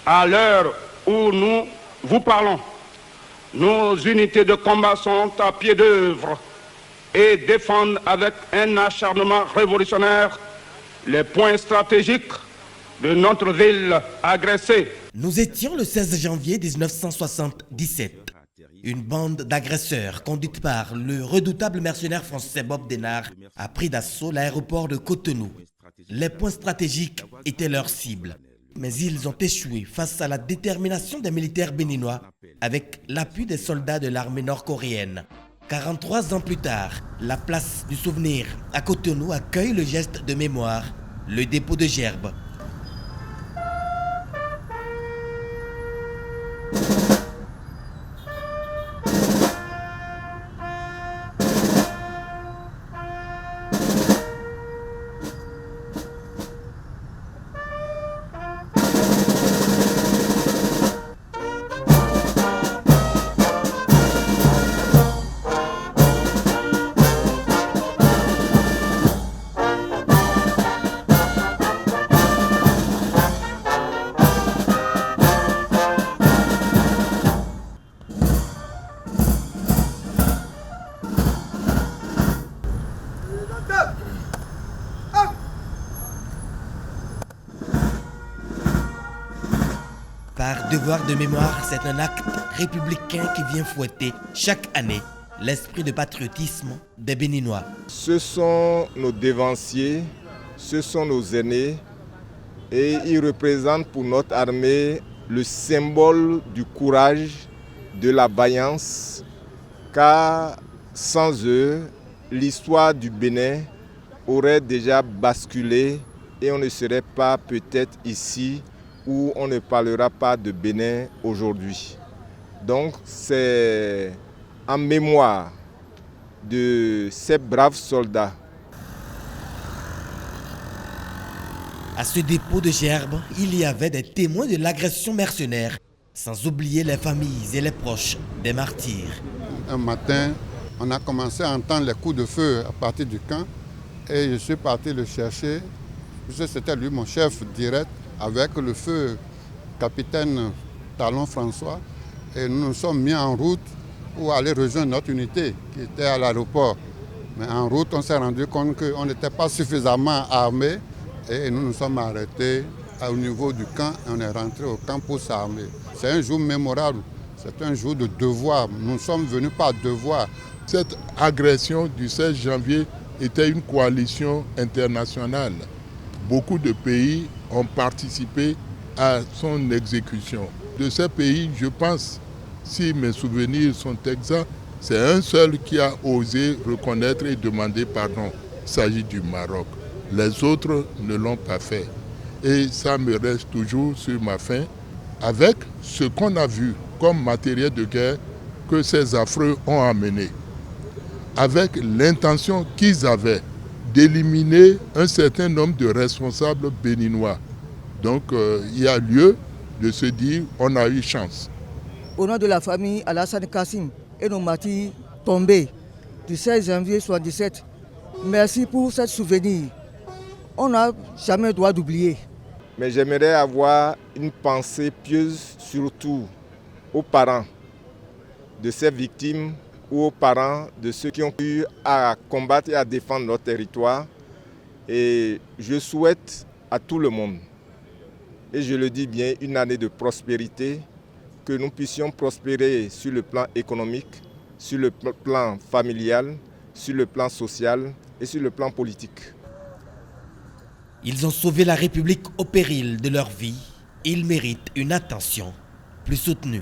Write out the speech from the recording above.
À l'heure où nous vous parlons, nos unités de combat sont à pied d'œuvre et défendent avec un acharnement révolutionnaire les points stratégiques de notre ville agressée. Nous étions le 16 janvier 1977. Une bande d'agresseurs conduite par le redoutable mercenaire français Bob Denard a pris d'assaut l'aéroport de Cotonou. Les points stratégiques étaient leur cible, mais ils ont échoué face à la détermination des militaires béninois avec l'appui des soldats de l'armée nord-coréenne. 43 ans plus tard, la place du souvenir à Cotonou accueille le geste de mémoire, le dépôt de gerbes. Par devoir de mémoire, c'est un acte républicain qui vient fouetter chaque année l'esprit de patriotisme des Béninois. Ce sont nos dévanciers, ce sont nos aînés et ils représentent pour notre armée le symbole du courage, de la vaillance, car sans eux, l'histoire du Bénin aurait déjà basculé et on ne serait pas peut-être ici où on ne parlera pas de Bénin aujourd'hui. Donc c'est en mémoire de ces braves soldats. À ce dépôt de gerbes, il y avait des témoins de l'agression mercenaire, sans oublier les familles et les proches des martyrs. Un matin, on a commencé à entendre les coups de feu à partir du camp et je suis parti le chercher. C'était lui mon chef direct avec le feu capitaine Talon François et nous nous sommes mis en route pour aller rejoindre notre unité qui était à l'aéroport. Mais en route, on s'est rendu compte qu'on n'était pas suffisamment armés et nous nous sommes arrêtés au niveau du camp et on est rentré au camp pour s'armer. C'est un jour mémorable, c'est un jour de devoir. Nous sommes venus par devoir. Cette agression du 16 janvier était une coalition internationale. Beaucoup de pays ont participé à son exécution. De ces pays, je pense, si mes souvenirs sont exacts, c'est un seul qui a osé reconnaître et demander pardon. Il s'agit du Maroc. Les autres ne l'ont pas fait. Et ça me reste toujours sur ma faim avec ce qu'on a vu comme matériel de guerre que ces affreux ont amené. Avec l'intention qu'ils avaient d'éliminer un certain nombre de responsables béninois. Donc il y a lieu de se dire on a eu chance. Au nom de la famille Alassane Kassim et nos martyrs tombés du 16 janvier 1977, merci pour ce souvenir. On n'a jamais le droit d'oublier. Mais j'aimerais avoir une pensée pieuse surtout aux parents de ces victimes ou aux parents de ceux qui ont eu à combattre et à défendre notre territoire. Et je souhaite à tout le monde, et je le dis bien, une année de prospérité, que nous puissions prospérer sur le plan économique, sur le plan familial, sur le plan social et sur le plan politique. Ils ont sauvé la République au péril de leur vie. Ils méritent une attention plus soutenue.